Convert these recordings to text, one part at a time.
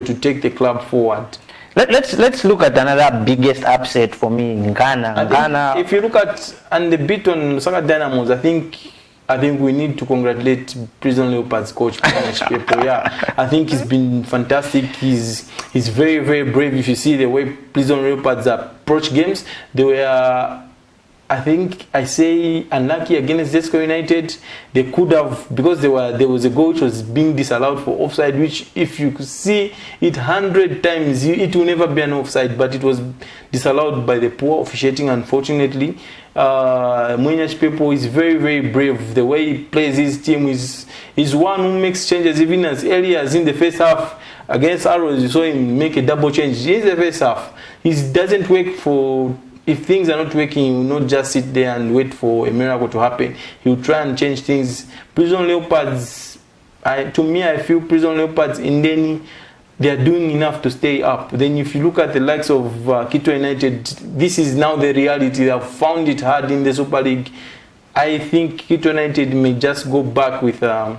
to take the club forward. Let's look at another biggest upset for me in Ghana. Ghana. If you look at and the bit on Lusaka Dynamos, I think we need to congratulate Prison Leopards coach. Yeah, I think he's been fantastic. He's very, very brave. If you see the way Prison Leopards approach games, they were, I think I say, unlucky against Zesco United. They could have, because there was a goal which was being disallowed for offside, which if you could see it 100 times, it will never be an offside, but it was disallowed by the poor officiating, unfortunately. Muinya's people is very, very brave. The way he plays his team is one who makes changes even as early as in the first half. Against Arrows, you saw him make a double change in the first half. He doesn't wait for, if things are not working, he will not just sit there and wait for a miracle to happen. He will try and change things. Prison Leopards, to me, I feel Prison Leopards in Ndeni, they are doing enough to stay up. Then if you look at the likes of Quito United, this is now the reality. They have found it hard in the Super League. I think Quito United may just go back with 0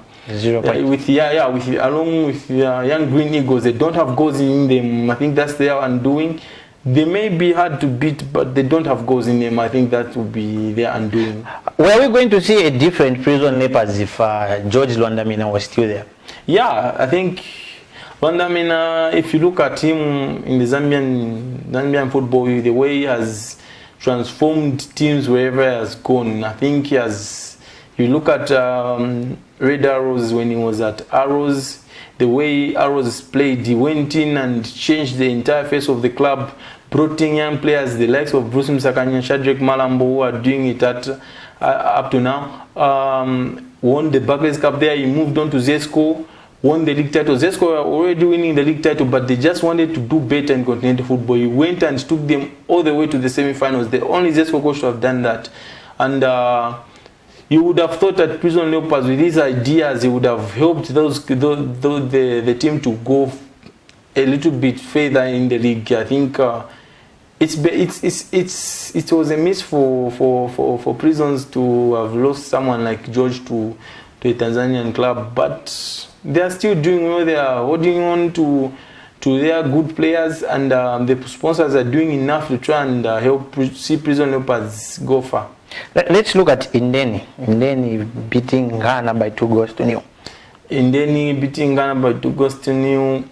points. Along with Young Green Eagles. They don't have goals in them. I think that's their undoing. They may be hard to beat, but they don't have goals in them. I think that will be their undoing. Were we going to see a different Prison Leopards if George Lwandamina was still there? Yeah, I think Lwandamina, if you look at him in the Zambian football, the way he has transformed teams wherever he has gone, I think he has. You look at Red Arrows when he was at Arrows, the way Arrows played, he went in and changed the entire face of the club, brought in young players, the likes of Bruce Msakanya, Shadrack Malambo, who are doing it up to now. Won the Barclays Cup there, he moved on to Zesco, won the league title. Zesco were already winning the league title, but they just wanted to do better in continental football. He went and took them all the way to the semi-finals. The only Zesco coach to have done that. And you would have thought that Prison Leopards, with these ideas, he would have helped the team to go a little bit further in the league. I think it was a miss for Prisons to have lost someone like George to a Tanzanian club, but they are still doing well. They are holding on to their good players, and the sponsors are doing enough to try and help see Prison Leopards go far. Let's look at Ndeni. Ndeni beating Ghana by 2-0. Ndeni beating Ghana by 2-0.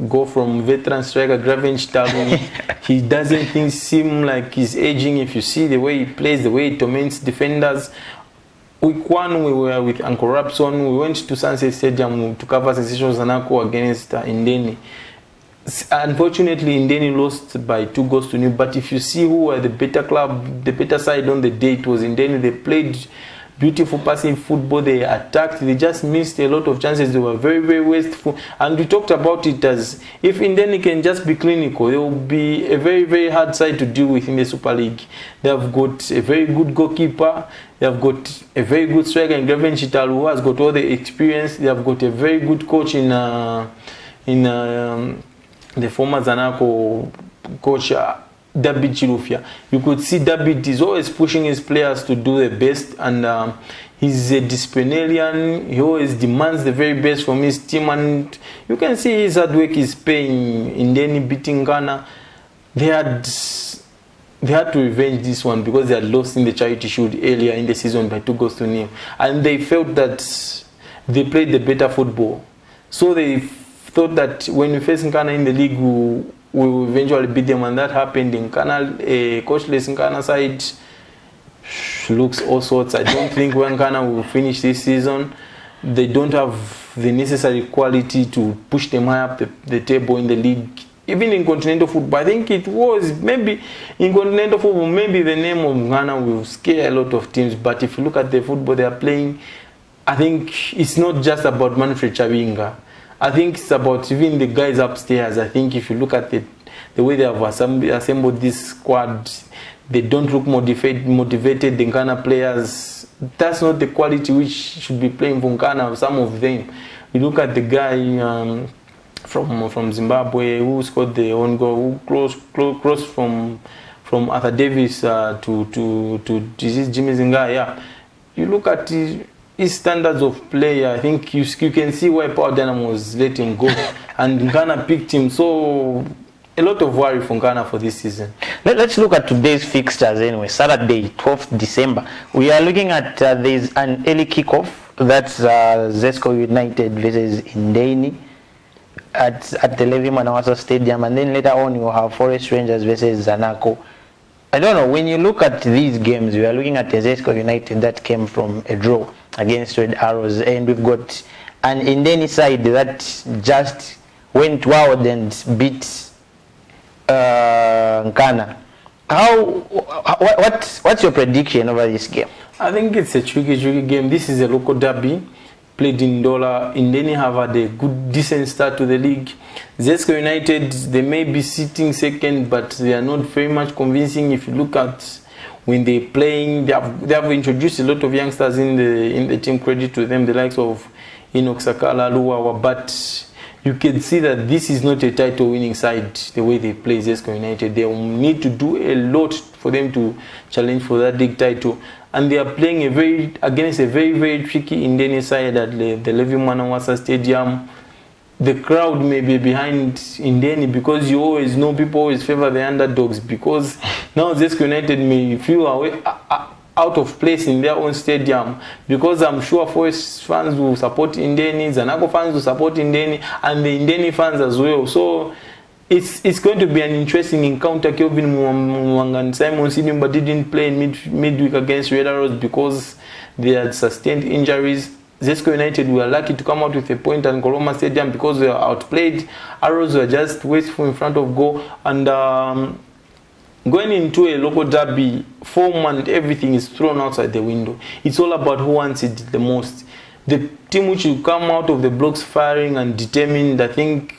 Go from veteran striker Graven Chitalu. He doesn't seem like he's aging. If you see the way he plays, the way he torments defenders. Week 1 we were with Uncle Rapson. We went to Sunset Stadium to cover Sensation Zanaco against Ndeni. Unfortunately, Ndeni lost by 2-0. But if you see who were the better club, the better side on the day, it was Ndeni. They played beautiful passing football. They attacked. They just missed a lot of chances. They were very, very wasteful. And we talked about it as if Ndeni can just be clinical, they will be a very, very hard side to deal with in the Super League. They have got a very good goalkeeper. They have got a very good striker in Graven Chitalu, who has got all the experience. They have got a very good coach in the former Zanaco coach, David Chirufia. You could see David is always pushing his players to do the best, and he's a disciplinarian. He always demands the very best from his team, and you can see his hard work is paying. In Ndeni beating Ghana, they had to revenge this one because they had lost in the Charity Shield earlier in the season by 2-0, and they felt that they played the better football. So they thought that when we face Ghana in the league, we will eventually beat them, and that happened in Ghana. Coachless Ghana side looks all sorts. I don't think when Ghana will finish this season, they don't have the necessary quality to push them high up the table in the league. Even in continental football, I think it was maybe in continental football, maybe the name of Ghana will scare a lot of teams. But if you look at the football they are playing, I think it's not just about Manfred Chabinga. I think it's about even the guys upstairs. I think if you look at the way they have assembled this squad, they don't look motivated. The Ghana players, that's not the quality which should be playing for Ghana. Some of them, you look at the guy from Zimbabwe who scored the own goal, who crossed from Arthur Davis to Jimmy Zinga. Yeah, you look at his standards of play, I think you can see why Power Dynamos let him go, and Ghana picked him. So a lot of worry for Ghana for this season. Let's look at today's fixtures anyway. Saturday, 12th December. We are looking at there's an early kickoff. That's Zesco United versus Indeni at the Levi Manawasa Stadium, and then later on you have Forest Rangers versus Zanaco. I don't know, when you look at these games, we are looking at the Zesco United that came from a draw against Red Arrows, and we've got an Indeni side that just went wild and beat Ghana. What's your prediction over this game? I think it's a tricky game. This is a local derby played in Dola. Indeni have had a good, decent start to the league. Zesco United, they may be sitting second, but they are not very much convincing. If you look at when they're playing, they have introduced a lot of youngsters in the team. Credit to them, the likes of Enoch Sakala, Luwawa, but you can see that this is not a title-winning side. The way they play Zesco United, they will need to do a lot for them to challenge for that league title. And they are playing against a very, very tricky Indeni side at the Levi Manawasa Stadium. The crowd may be behind Indeni because you always know people always favor the underdogs, because now Zesco United may feel out of place in their own stadium, because I'm sure Forest fans will support Indeni, Zanaco fans will support Indeni, and the Indeni fans as well. So it's going to be an interesting encounter. Kelvin Mwanga and Simon Sidimba didn't play in midweek against Red Arrows because they had sustained injuries. Zesco United were lucky to come out with a point at Nkoloma Stadium because they were outplayed. Arrows were just wasteful in front of goal, and going into a local derby, form and everything is thrown outside the window. It's all about who wants it the most. The team which will come out of the blocks firing and determined, I think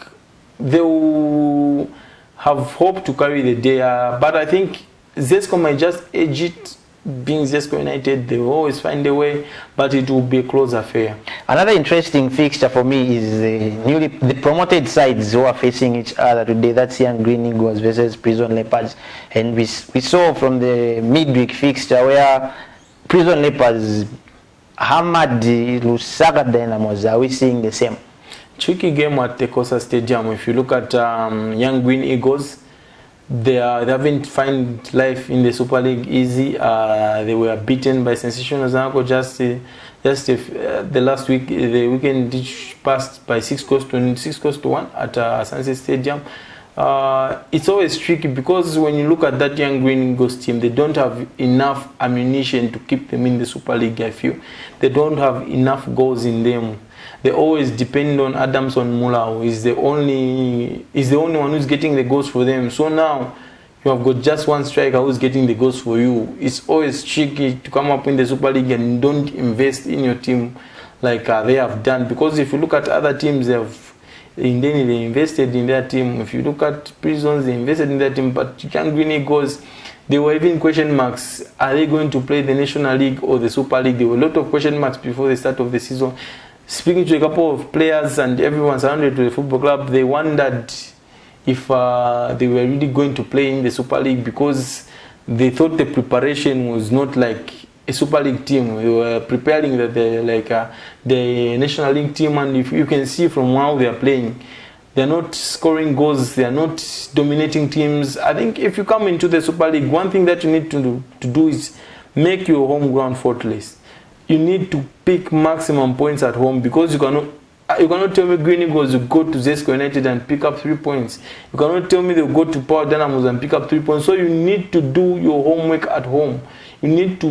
they will have hope to carry the day. But I think Zesco might just edge it. Being Zesco United, they will always find a way, but it will be a close affair. Another interesting fixture for me is the promoted sides who are facing each other today. That's Young Green Eagles versus Prison Leopards. And we saw from the midweek fixture where Prison Leopards hammered the Lusaka Dynamos. Are we seeing the same? Tricky game at Tekosa Stadium. If you look at Young Green Eagles, they haven't found life in the Super League easy. They were beaten by Sensational Zanaco just the last week, the weekend passed by 6 goals to 1 at Sunset Stadium. It's always tricky because when you look at that Young Green Eagles team, they don't have enough ammunition to keep them in the Super League. I feel they don't have enough goals in them. They always depend on Adamson Mula, who is the only one who's getting the goals for them. So now you have got just one striker who's getting the goals for you. It's always tricky to come up in the Super League and don't invest in your team like they have done. Because if you look at other teams, they invested in their team. If you look at Prisons, they invested in their team. But Young Green Eagles, there were even question marks. Are they going to play the National League or the Super League? There were a lot of question marks before the start of the season. Speaking to a couple of players and everyone surrounded to the football club, they wondered if they were really going to play in the Super League because they thought the preparation was not like a Super League team. They were preparing the National League team, and if you can see from how they are playing, they are not scoring goals, they are not dominating teams. I think if you come into the Super League, one thing that you need to do is make your home ground fortress. You need to pick maximum points at home, because you cannot tell me Green Eagles will go to Zesco United and pick up 3 points. You cannot tell me they'll go to Power Dynamos and pick up 3 points. So you need to do your homework at home. You need to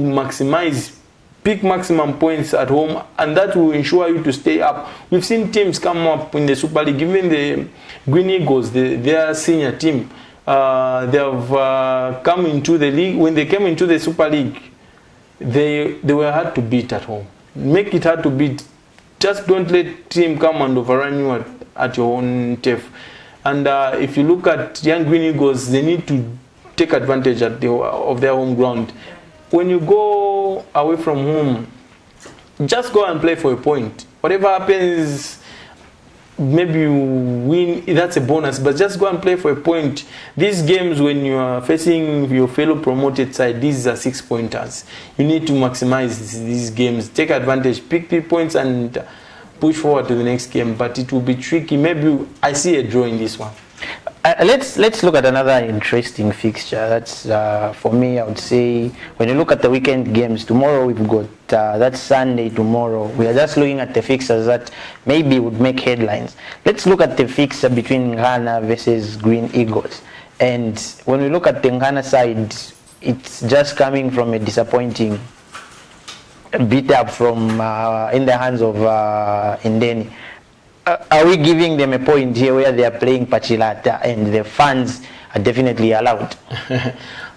pick maximum points at home, and that will ensure you to stay up. We've seen teams come up in the Super League, even the Green Eagles, their senior team. They have come into the league. When they came into the Super League, they were hard to beat at home. Make it hard to beat. Just don't let team come and overrun you at your own turf. And if you look at Young Green Eagles, they need to take advantage of their home ground. When you go away from home, just go and play for a point. Whatever happens, maybe you win, that's a bonus, but just go and play for a point. These games, when you are facing your fellow promoted side, these are 6-pointers. You need to maximize these games, take advantage, pick 3 points and push forward to the next game, but it will be tricky. Maybe I see a draw in this one. Let's look at another interesting fixture. That's for me, I would say, when you look at the weekend games, tomorrow we've got that's Sunday tomorrow. We are just looking at the fixtures that maybe would make headlines. Let's look at the fixture between Ghana versus Green Eagles. And when we look at the Ghana side, it's just coming from a disappointing beat up from in the hands of Indeni. Are we giving them a point here where they are playing Pachilata and the fans are definitely allowed?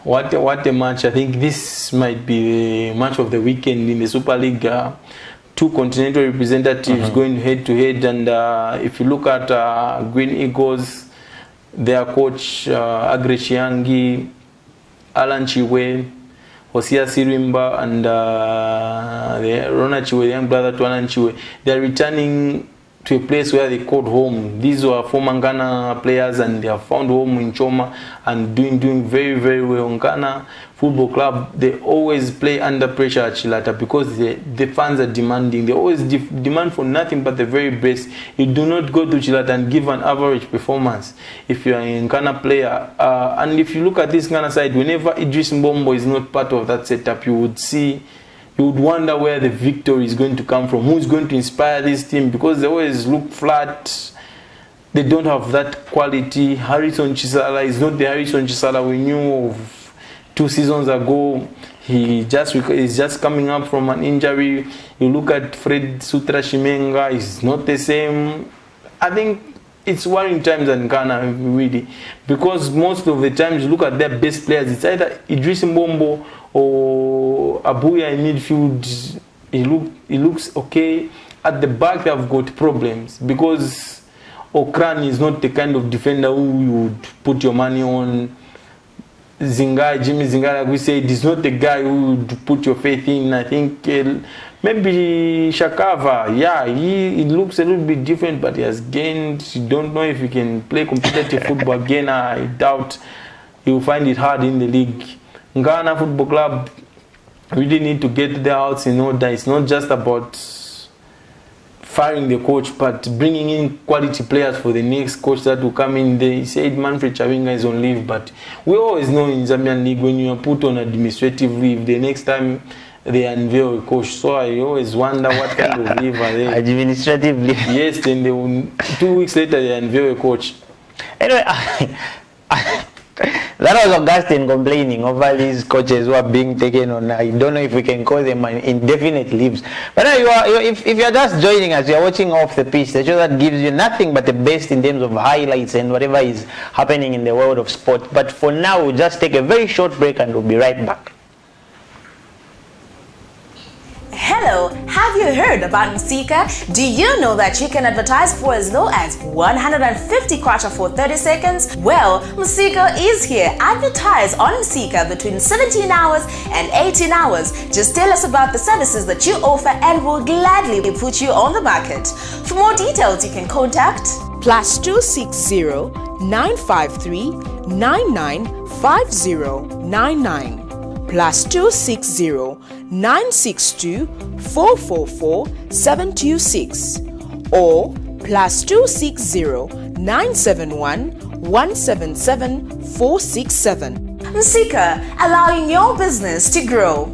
What a match. I think this might be the match of the weekend in the Super League. Two continental representatives going head to head, and if you look at Green Eagles, their coach Agre Chiangi, Alan Chiwe, Hosea Sirimba, and Rona Chiwe, the young brother to Alan Chiwe, they are returning to a place where they called home. These were former Ghana players, and they have found home in Choma and doing very, very well. In Ghana Football Club, they always play under pressure at Chilata because the fans are demanding. They always demand for nothing but the very best. You do not go to Chilata and give an average performance if you are a Ghana player. And if you look at this Ghana side, whenever Idris Mbombo is not part of that setup, you would wonder where the victory is going to come from. Who's going to inspire this team? Because they always look flat. They don't have that quality. Harrison Chisala is not the Harrison Chisala we knew of 2 seasons ago. He's just coming up from an injury. You look at Fred Sutra Shimenga, he's not the same. I think it's worrying times in Ghana, really. Because most of the times you look at their best players, it's either Idris Mbombo or Abuya in midfield. He looks okay. At the back, they've got problems because Okran is not the kind of defender who you would put your money on. Jimmy Zingai, like we said, is not the guy who would put your faith in. I think maybe Shakava, yeah, he looks a little bit different, but he has gained. You don't know if he can play competitive football again. I doubt he will find it hard in the league. Ghana Football Club really need to get their house in order. It's not just about firing the coach, but bringing in quality players for the next coach that will come in. They said Manfred Chawinga is on leave, but we always know in Zambian League when you are put on administrative leave, the next time they unveil a coach. So I always wonder what kind of leave are they? Administrative leave. Yes, then they will, 2 weeks later they unveil a coach. Anyway, that was Augustine complaining over these coaches who are being taken on. I don't know if we can call them indefinite leaves. But if you're just joining us, you're watching Off the Pitch, the show that gives you nothing but the best in terms of highlights and whatever is happening in the world of sport. But for now, we'll just take a very short break and we'll be right back. Hello, have you heard about Msika? Do you know that you can advertise for as low as 150 kwacha for 30 seconds? Well, Msika is here. Advertise on Msika between 17 hours and 18 hours. Just tell us about the services that you offer and we'll gladly put you on the market. For more details, you can contact +260 953 995099. +260 962 444 726 or +260 971 177 467. Msika, allowing your business to grow.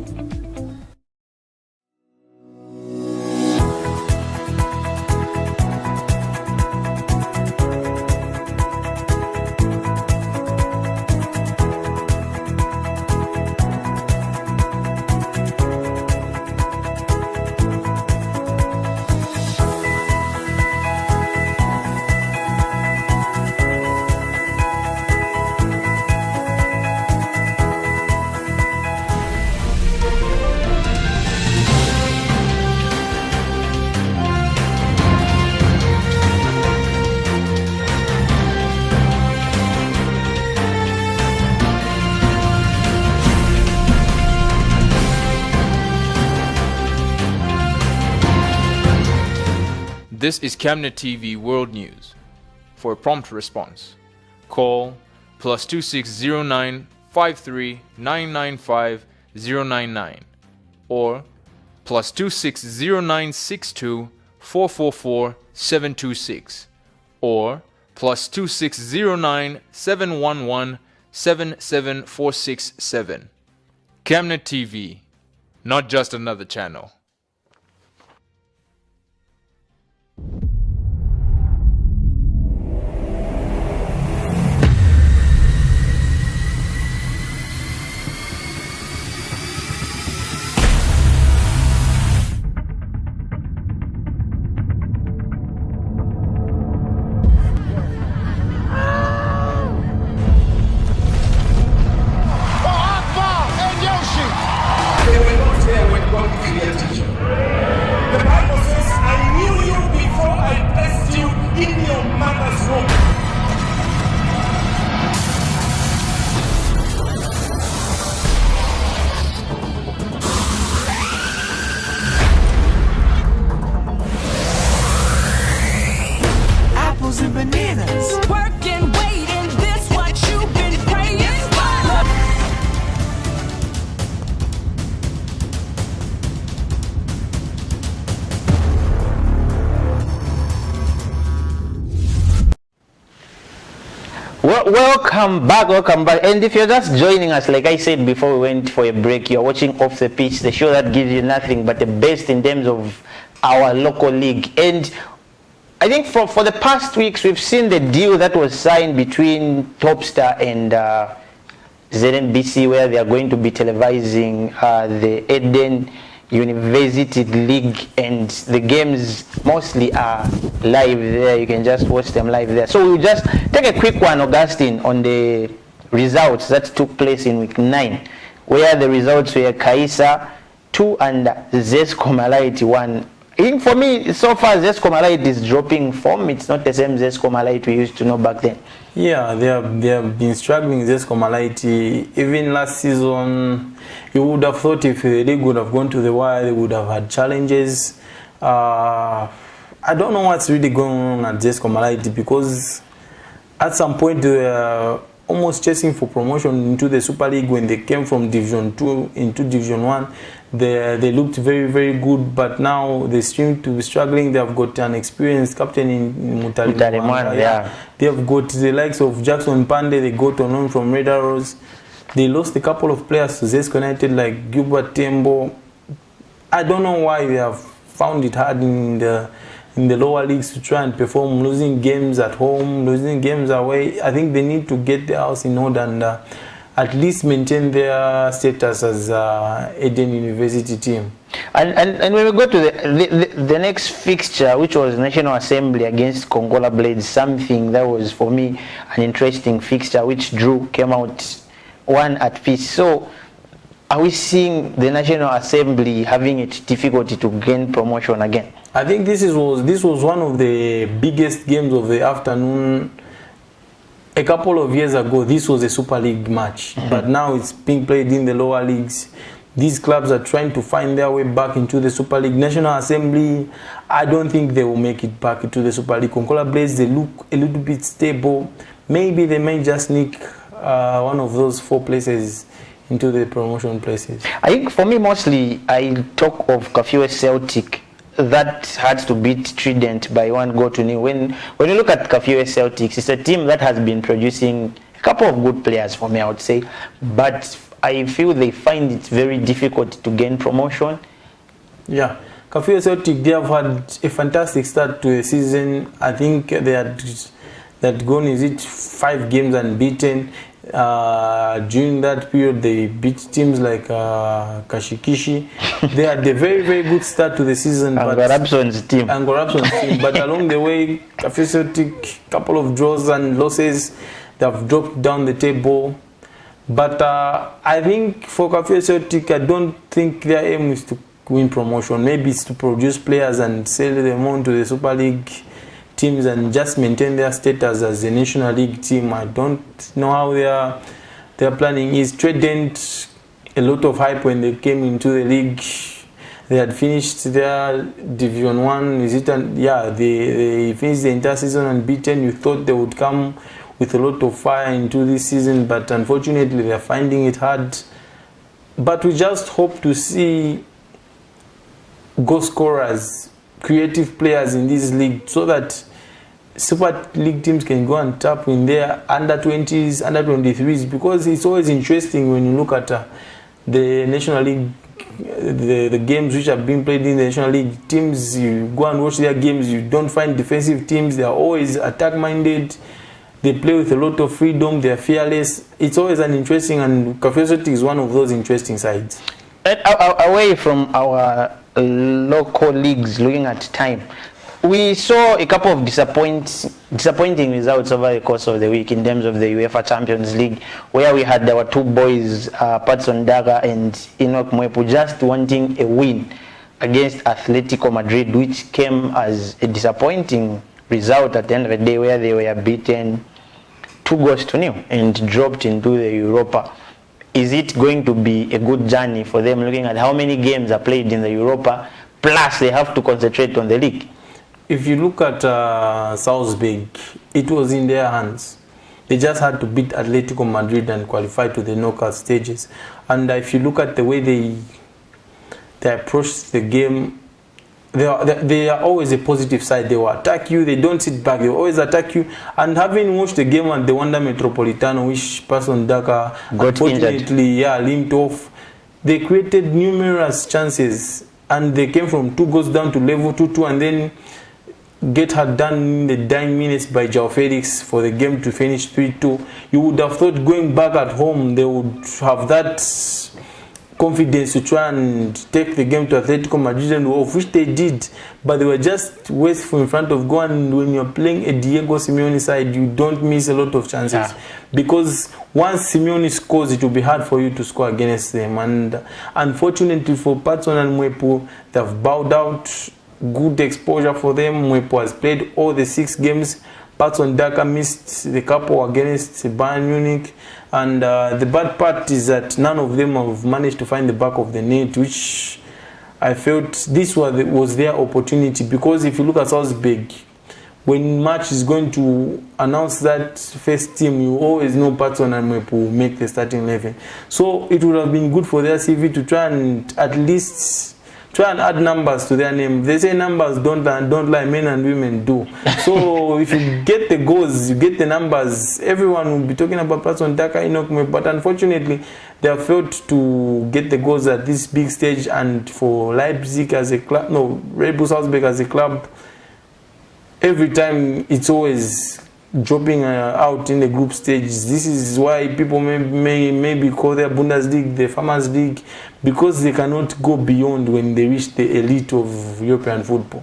This is Camnet TV World News. For a prompt response, call +2609 53 995 099 or +2609 62 444 726 or +2609 711 77467. Camnet TV, not just another channel. And bananas. Work and wait, and this what you've been praying for. Welcome back. And if you're just joining us, like I said before we went for a break, you're watching Off the Pitch, the show that gives you nothing but the best in terms of our local league. And I think for the past weeks, we've seen the deal that was signed between Topstar and ZNBC, where they are going to be televising the Eden University League, and the games mostly are live there. You can just watch them live there. So we'll just take a quick one, Augustine, on the results that took place in week 9, where the results were Kaisa 2 and Zesco Malaiti 1. I think for me, so far, Zesco Malaiti is dropping form. It's not the same Zesco Malaiti we used to know back then. Yeah, they have been struggling, Zesco Malaiti. Even last season, you would have thought if the league would have gone to the wire, they would have had challenges. I don't know what's really going on at Zesco Malaiti, because at some point they were almost chasing for promotion into the Super League. When they came from Division 2 into Division 1, they looked very, very good, but now they seem to be struggling. They have got an experienced captain in Mutalimwanga. Yeah. They have got the likes of Jackson Pande. They got on from Red Arrows. They lost a couple of players to Zesco United, like Gilbert Tembo. I don't know why they have found it hard in the lower leagues to try and perform, losing games at home, losing games away. I think they need to get their house in order and at least maintain their status as Eden University team. And when we go to the next fixture, which was National Assembly against Kongola Blades, something that was for me an interesting fixture, which came out 1 at peace. So are we seeing the National Assembly having it difficulty to gain promotion again? I think this was one of the biggest games of the afternoon. A couple of years ago, this was a Super League match, but now it's being played in the lower leagues. These clubs are trying to find their way back into the Super League. National Assembly, I don't think they will make it back into the Super League. Kongola Blades, they look a little bit stable. Maybe they may just sneak one of those 4 places into the promotion places. I think for me, mostly, I talk of Kafue Celtic. That had to beat Trident by 1-0. When you look at Kafue Celtics, it's a team that has been producing a couple of good players for me, I would say, but I feel they find it very difficult to gain promotion. Yeah, Kafue Celtic, they have had a fantastic start to the season. I think they had gone 5 games unbeaten. During that period, they beat teams like Kashikishi. They had a very, very good start to the season. Angorabson's team. But along the way, Kafue Celtic, couple of draws and losses, they have dropped down the table. But I think for Kafue Celtic, I don't think their aim is to win promotion. Maybe it's to produce players and sell them on to the Super League teams and just maintain their status as a National League team. I don't know how their planning is. Trident, a lot of hype when they came into the league. They had finished their Division 1. They finished the entire season unbeaten. You thought they would come with a lot of fire into this season, but unfortunately they're finding it hard. But we just hope to see goal scorers, creative players in this league, so that Super League teams can go and tap in their under 20s, under 23s, because it's always interesting when you look at the National League, the games which have been played in the National League teams. You go and watch their games, you don't find defensive teams. They are always attack minded. They play with a lot of freedom. They are fearless. It's always an interesting, and Kafesoti is one of those interesting sides. Away from our local leagues, looking at time, we saw a couple of disappointing results over the course of the week in terms of the UEFA Champions League, where we had our two boys, Patson Daga and Enoch Mwepu, just wanting a win against Atletico Madrid, which came as a disappointing result at the end of the day, where they were beaten 2-0 and dropped into the Europa. Is it going to be a good journey for them, looking at how many games are played in the Europa, plus they have to concentrate on the league? If you look at Salzburg, it was in their hands. They just had to beat Atletico Madrid and qualify to the knockout stages. And if you look at the way they approach the game, they are always a positive side. They will attack you. They don't sit back. They will always attack you. And having watched the game at the Wanda Metropolitano, which Patson Daga unfortunately limped off, they created numerous chances, and they came from 2 goals down to level 2-2, and then get her done in the dying minutes by João Felix for the game to finish 3-2. You would have thought going back at home they would have that confidence to try and take the game to Atletico Madrid, and of which they did, but they were just wasteful in front of goal. And when you're playing a Diego Simeone side, you don't miss a lot of chances, because once Simeone scores, it will be hard for you to score against them. And unfortunately for Patson and Mwepu, they've bowed out. Good exposure for them. Mwepu has played all the 6 games. Patson Daga missed the couple against Bayern Munich. And the bad part is that none of them have managed to find the back of the net, which I felt this was their opportunity. Because if you look at Salzburg, when match is going to announce that first team, you always know Patson and Mwepu will make the starting 11. So it would have been good for their CV to try and at least try and add numbers to their name. They say numbers don't lie, men and women do. So if you get the goals, you get the numbers, everyone will be talking about Patson Daga, Enoch Mwepu. But unfortunately, they have failed to get the goals at this big stage. And for Leipzig as a club, Red Bull Salzburg as a club, every time it's always dropping out in the group stages. This is why people maybe call their Bundesliga the Farmers League, because they cannot go beyond when they reach the elite of European football.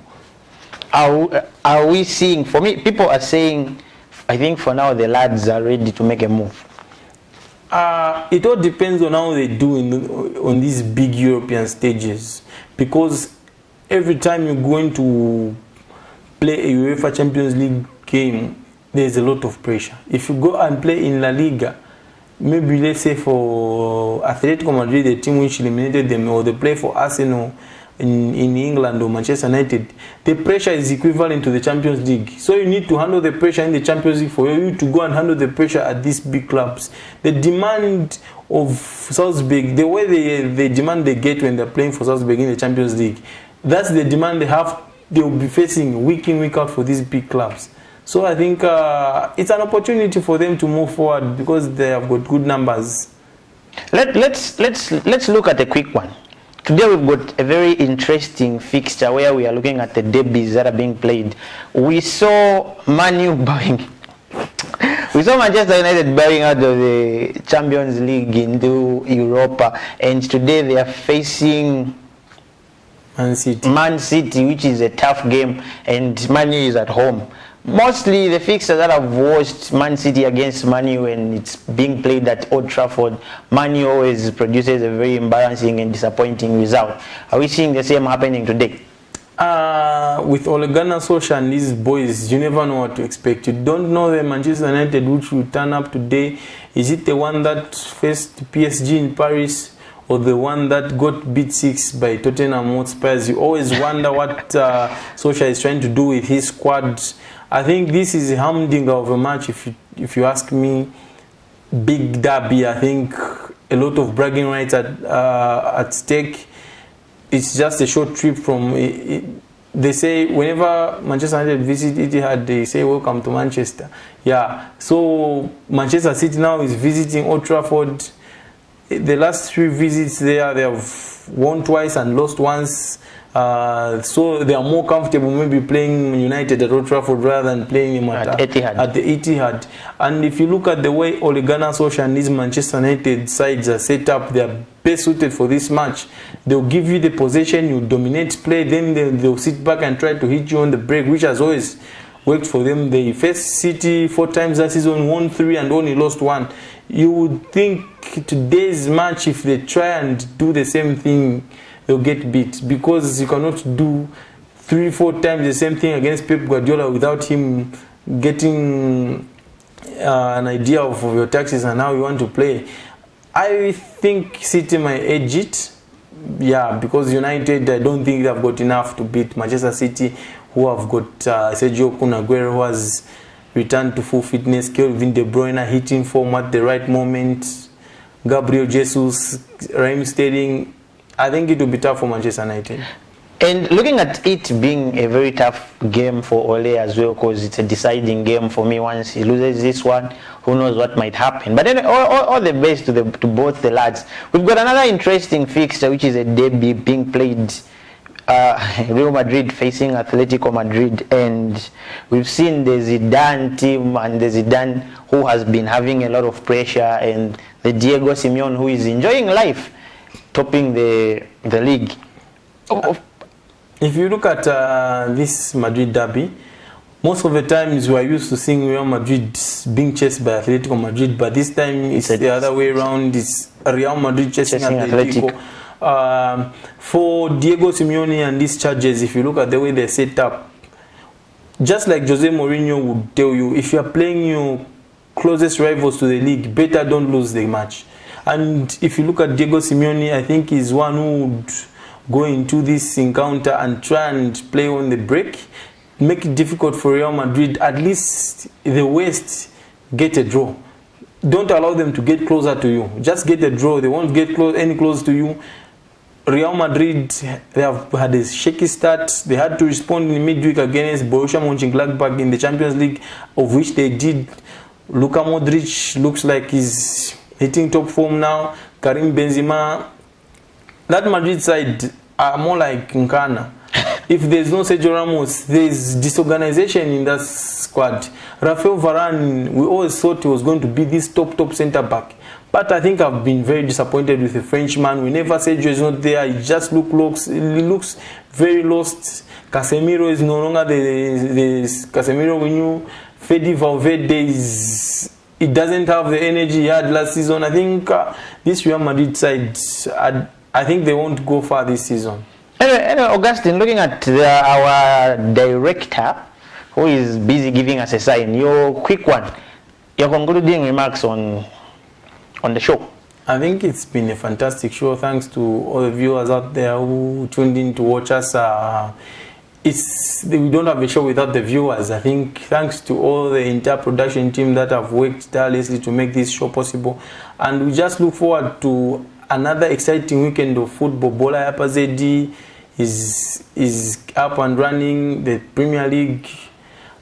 Are we seeing, for me, people are saying, I think for now the lads are ready to make a move? It all depends on how they do on these big European stages, because every time you're going to play a UEFA Champions League game, there's a lot of pressure. If you go and play in La Liga, maybe let's say for Atletico Madrid, the team which eliminated them, or they play for Arsenal in England or Manchester United, the pressure is equivalent to the Champions League. So you need to handle the pressure in the Champions League for you to go and handle the pressure at these big clubs. The demand of Salzburg, the way the demand they get when they're playing for Salzburg in the Champions League, that's the demand they will be facing week in, week out for these big clubs. So I think it's an opportunity for them to move forward, because they have got good numbers. Let's look at a quick one. Today we've got a very interesting fixture where we are looking at the derbies that are being played. We saw we saw Manchester United bowing out of the Champions League into Europa, and today they are facing Man City, which is a tough game, and Man U is at home. Mostly the fixtures that I've watched, Man City against Man U, when it's being played at Old Trafford, Man U always produces a very embarrassing and disappointing result. Are we seeing the same happening today? With Ole Gunnar Solskjaer and these boys, you never know what to expect. You don't know the Manchester United which will turn up today. Is it the one that faced PSG in Paris, or the one that got beat 6 by Tottenham Hotspurs. You always wonder what Solskjaer is trying to do with his squad. I think this is a humdinger of a match, if you ask me. Big derby, I think a lot of bragging rights at stake. It's just a short trip from. They say whenever Manchester United visit Etihad, they say welcome to Manchester. Yeah, so Manchester City now is visiting Old Trafford. The last 3 visits there, they have won twice and lost once. So they are more comfortable maybe playing United at Old Trafford rather than playing them at the Etihad. And if you look at the way Ole Gunnar Solskjaer and these Manchester United sides are set up, they are best suited for this match. They'll give you the possession, you dominate play, then they'll sit back and try to hit you on the break, which has always worked for them. They faced City 4 times that season, won 3 and only lost 1. You would think today's match, if they try and do the same thing, they'll get beat, because you cannot do 3-4 times the same thing against Pep Guardiola without him getting an idea of your tactics and how you want to play. I think City might edge it, yeah, because United, I don't think they've got enough to beat Manchester City, who have got Sergio Kun Aguero, who has returned to full fitness, Kevin De Bruyne hitting form at the right moment, Gabriel Jesus, Raheem Sterling. I think it will be tough for Manchester United. And looking at it being a very tough game for Ole as well, because it's a deciding game for me. Once he loses this one, who knows what might happen. But anyway, all the best to both the lads. We've got another interesting fixture, which is a derby being played. Real Madrid facing Atletico Madrid, and we've seen the Zidane team and the Zidane who has been having a lot of pressure, and the Diego Simeone who is enjoying life, topping the league. If you look at this Madrid derby, most of the times we are used to seeing Real Madrid being chased by Atletico Madrid, but this time it's the other way around. It's Real Madrid chasing Atletico. For Diego Simeone and these charges, if you look at the way they're set up, just like Jose Mourinho would tell you, if you are playing your closest rivals to the league, better don't lose the match. And if you look at Diego Simeone, I think he's one who would go into this encounter and try and play on the break, make it difficult for Real Madrid. At least the West get a draw. Don't allow them to get closer to you. Just get a draw. They won't get any close to you. Real Madrid, they have had a shaky start. They had to respond in midweek against Borussia Mönchengladbach in the Champions League, of which they did. Luka Modric looks like he's hitting top form now. Karim Benzema. That Madrid side are more like Nkana. If there's no Sergio Ramos, there's disorganization in that squad. Rafael Varane, we always thought he was going to be this top centre back. But I think I've been very disappointed with the Frenchman. Whenever Sergio is not there, he just looks very lost. Casemiro is no longer the Casemiro we knew. Fede Valverde he doesn't have the energy he had last season. I think this Real Madrid side, I think they won't go far this season. Anyway, Augustine, looking at our director, who is busy giving us a sign, your quick one, your concluding remarks on the show. I think it's been a fantastic show. Thanks to all the viewers out there who tuned in to watch us. We don't have a show without the viewers. I think thanks to all the entire production team that have worked tirelessly to make this show possible. And we just look forward to another exciting weekend of football. Bola Yapazedi is up and running. The Premier League.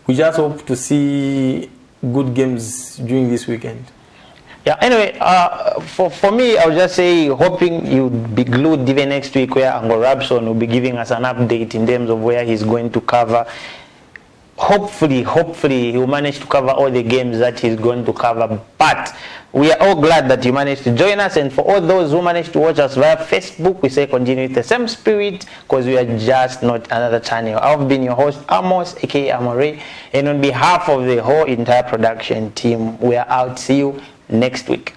We just hope to see good games during this weekend. Yeah, anyway, for me, I would just say, hoping you'd be glued even next week where Ango Rabson will be giving us an update in terms of where he's going to cover. Hopefully, he'll manage to cover all the games that he's going to cover. But we are all glad that you managed to join us. And for all those who managed to watch us via Facebook, we say continue with the same spirit, because we are just not another channel. I've been your host, Amos, aka Amore. And on behalf of the whole entire production team, we are out. See you next week.